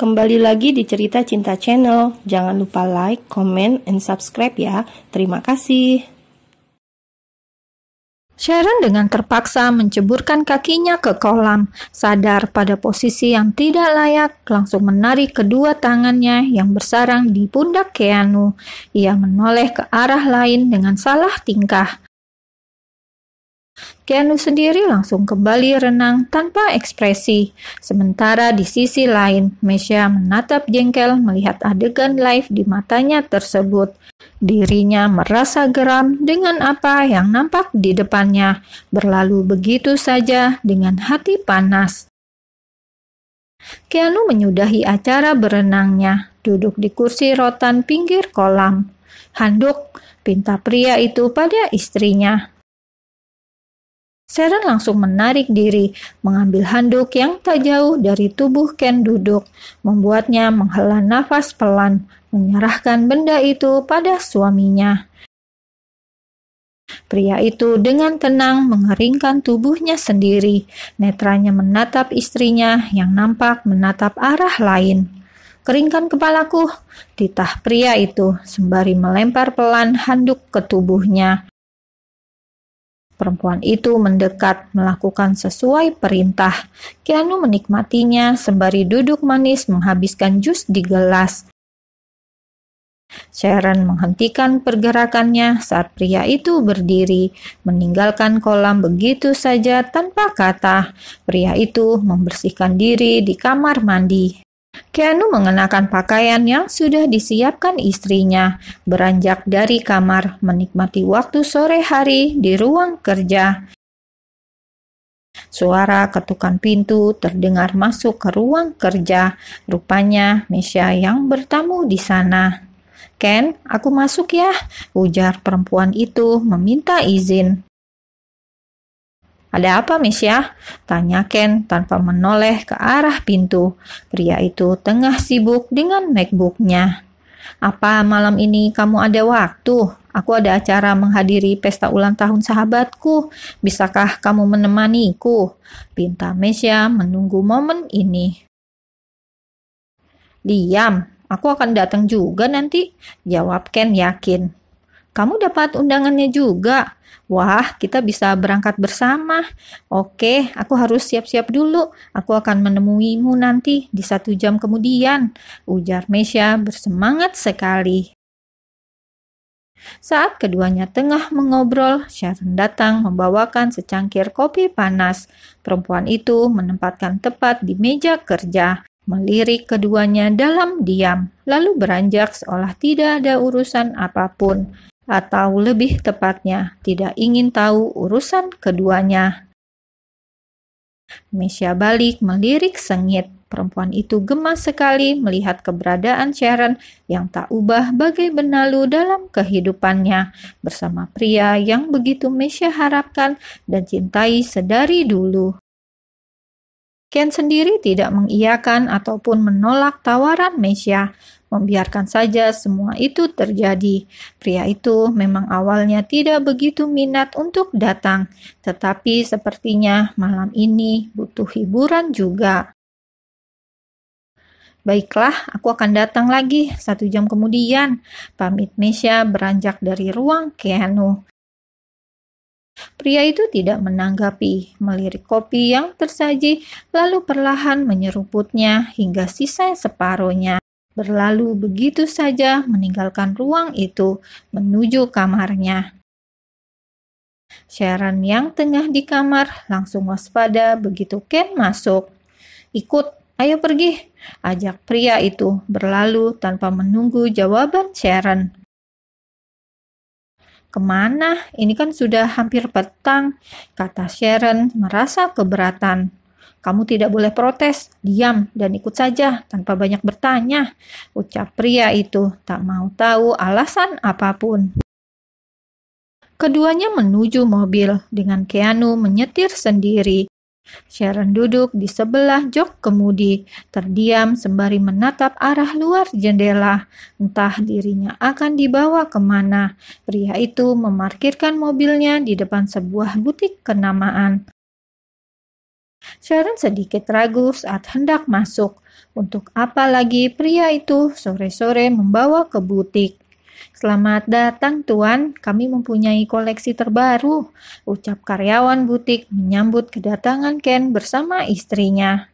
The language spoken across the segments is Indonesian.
kembali lagi di Cerita Cinta Channel. Jangan lupa like, comment, and subscribe ya. Terima kasih. Sharon dengan terpaksa menceburkan kakinya ke kolam. Sadar pada posisi yang tidak layak, langsung menarik kedua tangannya yang bersarang di pundak Keanu. Ia menoleh ke arah lain dengan salah tingkah. Keanu sendiri langsung kembali renang tanpa ekspresi. Sementara di sisi lain, Mesya menatap jengkel melihat adegan live di matanya tersebut. Dirinya merasa geram dengan apa yang nampak di depannya, berlalu begitu saja dengan hati panas. Keanu menyudahi acara berenangnya, duduk di kursi rotan pinggir kolam. "Handuk," pinta pria itu pada istrinya. Sharon langsung menarik diri, mengambil handuk yang tak jauh dari tubuh Ken duduk, membuatnya menghela nafas pelan, menyerahkan benda itu pada suaminya. Pria itu dengan tenang mengeringkan tubuhnya sendiri, netranya menatap istrinya yang nampak menatap arah lain. "Keringkan kepalaku," titah pria itu sembari melempar pelan handuk ke tubuhnya. Perempuan itu mendekat, melakukan sesuai perintah. Keanu menikmatinya sembari duduk manis menghabiskan jus di gelas. Sharon menghentikan pergerakannya saat pria itu berdiri, meninggalkan kolam begitu saja tanpa kata. Pria itu membersihkan diri di kamar mandi. Keanu mengenakan pakaian yang sudah disiapkan istrinya, beranjak dari kamar, menikmati waktu sore hari di ruang kerja. Suara ketukan pintu terdengar masuk ke ruang kerja. Rupanya Mesya yang bertamu di sana. "Ken, aku masuk ya," ujar perempuan itu meminta izin. "Ada apa, Mesya?" tanya Ken tanpa menoleh ke arah pintu. Pria itu tengah sibuk dengan MacBook-nya. "Apa malam ini kamu ada waktu? Aku ada acara menghadiri pesta ulang tahun sahabatku. Bisakah kamu menemaniku?" pinta Mesya menunggu momen ini. "Diam, aku akan datang juga nanti," jawab Ken yakin. "Kamu dapat undangannya juga? Wah, kita bisa berangkat bersama. Oke, aku harus siap-siap dulu. Aku akan menemuimu nanti di 1 jam kemudian," ujar Mesya bersemangat sekali. Saat keduanya tengah mengobrol, Sharon datang membawakan secangkir kopi panas. Perempuan itu menempatkan tepat di meja kerja, melirik keduanya dalam diam, lalu beranjak seolah tidak ada urusan apapun. Atau lebih tepatnya, tidak ingin tahu urusan keduanya. Mesya balik melirik sengit. Perempuan itu gemas sekali melihat keberadaan Sharon yang tak ubah bagai benalu dalam kehidupannya, bersama pria yang begitu Mesya harapkan dan cintai sedari dulu. Ken sendiri tidak mengiyakan ataupun menolak tawaran Mesya, membiarkan saja semua itu terjadi. Pria itu memang awalnya tidak begitu minat untuk datang, tetapi sepertinya malam ini butuh hiburan juga. "Baiklah, aku akan datang lagi 1 jam kemudian," pamit Mesya beranjak dari ruang Keanu. Pria itu tidak menanggapi, melirik kopi yang tersaji, lalu perlahan menyeruputnya hingga sisa separuhnya. Berlalu begitu saja meninggalkan ruang itu, menuju kamarnya. Sharon yang tengah di kamar langsung waspada begitu Ken masuk. "Ikut, ayo pergi," ajak pria itu berlalu tanpa menunggu jawaban Sharon. "Kemana? Ini kan sudah hampir petang," kata Sharon merasa keberatan. "Kamu tidak boleh protes, diam dan ikut saja tanpa banyak bertanya," ucap pria itu tak mau tahu alasan apapun. Keduanya menuju mobil dengan Keanu menyetir sendiri. Sharon duduk di sebelah jok kemudi, terdiam sembari menatap arah luar jendela. Entah dirinya akan dibawa kemana. Pria itu memarkirkan mobilnya di depan sebuah butik kenamaan. Sharon sedikit ragu saat hendak masuk. Untuk apa lagi pria itu sore-sore membawa ke butik? "Selamat datang, Tuan. Kami mempunyai koleksi terbaru," ucap karyawan butik menyambut kedatangan Ken bersama istrinya.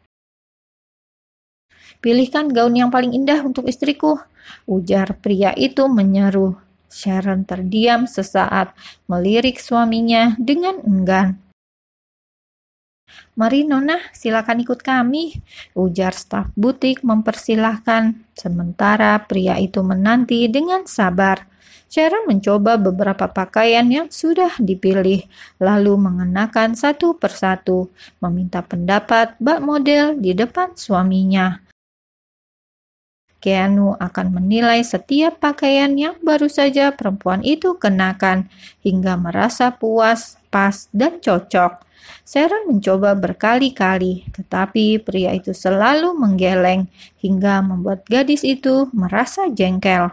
"Pilihkan gaun yang paling indah untuk istriku," ujar pria itu menyeru. Sharon terdiam sesaat, melirik suaminya dengan enggan. "Mari Nona, silakan ikut kami," ujar staf butik mempersilahkan. Sementara pria itu menanti dengan sabar. Sharon mencoba beberapa pakaian yang sudah dipilih, lalu mengenakan satu persatu, meminta pendapat bak model di depan suaminya. Keanu akan menilai setiap pakaian yang baru saja perempuan itu kenakan, hingga merasa puas, pas, dan cocok. Sharon mencoba berkali-kali, tetapi pria itu selalu menggeleng, hingga membuat gadis itu merasa jengkel.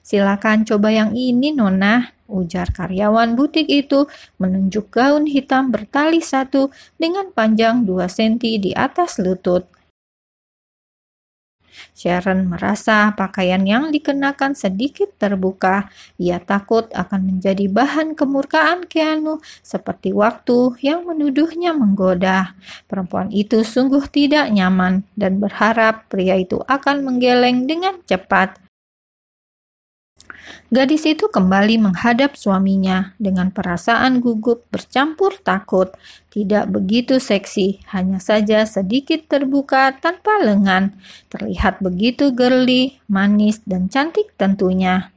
"Silakan coba yang ini, Nona," ujar karyawan butik itu, menunjuk gaun hitam bertali satu dengan panjang 2 senti di atas lutut. Sharon merasa pakaian yang dikenakan sedikit terbuka. Ia takut akan menjadi bahan kemurkaan Keanu seperti waktu yang menuduhnya menggoda. Perempuan itu sungguh tidak nyaman dan berharap pria itu akan menggeleng dengan cepat. Gadis itu kembali menghadap suaminya dengan perasaan gugup bercampur takut. Tidak begitu seksi, hanya saja sedikit terbuka tanpa lengan. Terlihat begitu girly, manis, dan cantik tentunya.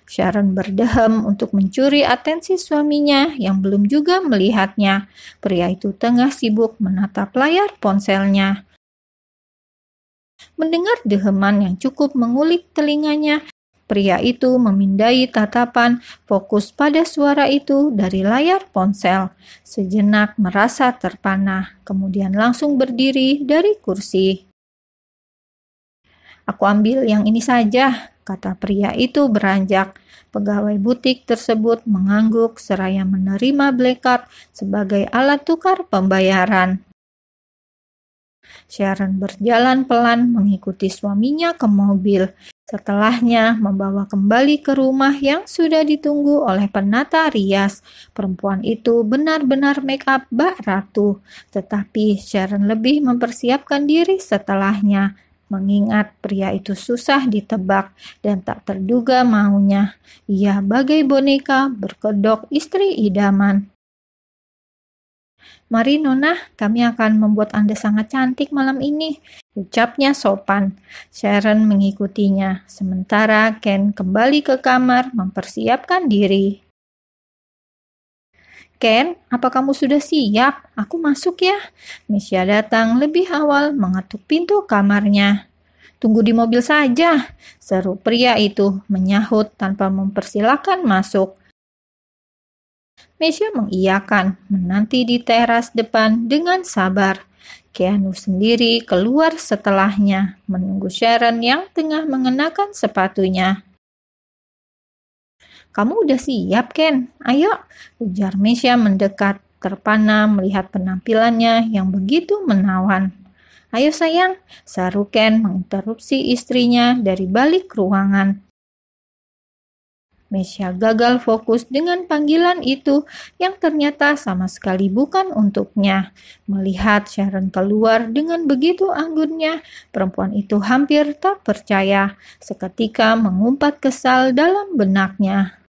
Sharon berdehem untuk mencuri atensi suaminya yang belum juga melihatnya. Pria itu tengah sibuk menatap layar ponselnya. Mendengar deheman yang cukup mengulik telinganya, pria itu memindai tatapan fokus pada suara itu dari layar ponsel. Sejenak merasa terpana, kemudian langsung berdiri dari kursi. "Aku ambil yang ini saja," kata pria itu beranjak. Pegawai butik tersebut mengangguk seraya menerima black card sebagai alat tukar pembayaran. Sharon berjalan pelan mengikuti suaminya ke mobil. Setelahnya membawa kembali ke rumah yang sudah ditunggu oleh penata rias. Perempuan itu benar-benar make up bak ratu. Tetapi Sharon lebih mempersiapkan diri setelahnya. Mengingat pria itu susah ditebak dan tak terduga maunya. Ia bagai boneka berkedok istri idaman. "Mari Nona, kami akan membuat Anda sangat cantik malam ini," ucapnya sopan. Sharon mengikutinya, sementara Ken kembali ke kamar mempersiapkan diri. "Ken, apa kamu sudah siap? Aku masuk ya." Misha datang lebih awal mengetuk pintu kamarnya. "Tunggu di mobil saja," seru pria itu menyahut tanpa mempersilahkan masuk. Misha mengiyakan, menanti di teras depan dengan sabar. Keanu sendiri keluar setelahnya, menunggu Sharon yang tengah mengenakan sepatunya. "Kamu udah siap, Ken? Ayo," ujar Misha mendekat, terpana melihat penampilannya yang begitu menawan. "Ayo sayang," saru Ken menginterupsi istrinya dari balik ruangan. Misha gagal fokus dengan panggilan itu yang ternyata sama sekali bukan untuknya. Melihat Sharon keluar dengan begitu anggunnya, perempuan itu hampir tak percaya. Seketika mengumpat kesal dalam benaknya.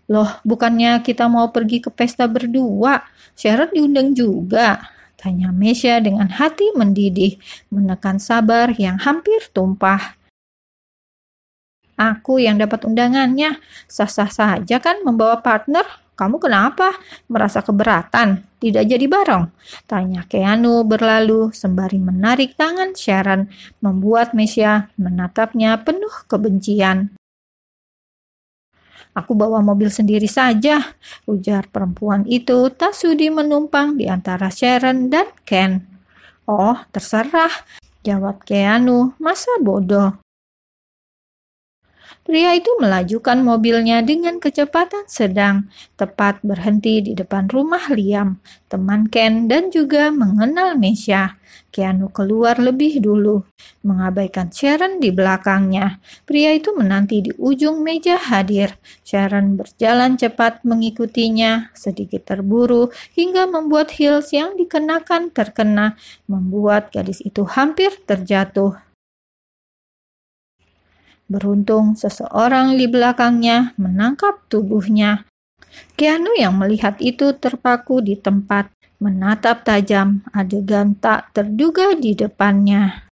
"Loh, bukannya kita mau pergi ke pesta berdua? Sharon diundang juga?" tanya Misha dengan hati mendidih, menekan sabar yang hampir tumpah. "Aku yang dapat undangannya. Sah-sah saja kan membawa partner? Kamu kenapa? Merasa keberatan? Tidak jadi bareng?" tanya Keanu berlalu sembari menarik tangan Sharon, membuat Misha menatapnya penuh kebencian. "Aku bawa mobil sendiri saja," ujar perempuan itu tak sudi menumpang di antara Sharon dan Ken. "Oh, terserah," jawab Keanu, masa bodoh. Pria itu melajukan mobilnya dengan kecepatan sedang, tepat berhenti di depan rumah Liam, teman Ken, dan juga mengenal Mesha. Keanu keluar lebih dulu, mengabaikan Sharon di belakangnya. Pria itu menanti di ujung meja hadir. Sharon berjalan cepat mengikutinya, sedikit terburu, hingga membuat heels yang dikenakan terkena, membuat gadis itu hampir terjatuh. Beruntung seseorang di belakangnya menangkap tubuhnya. Keanu yang melihat itu terpaku di tempat, menatap tajam adegan tak terduga di depannya.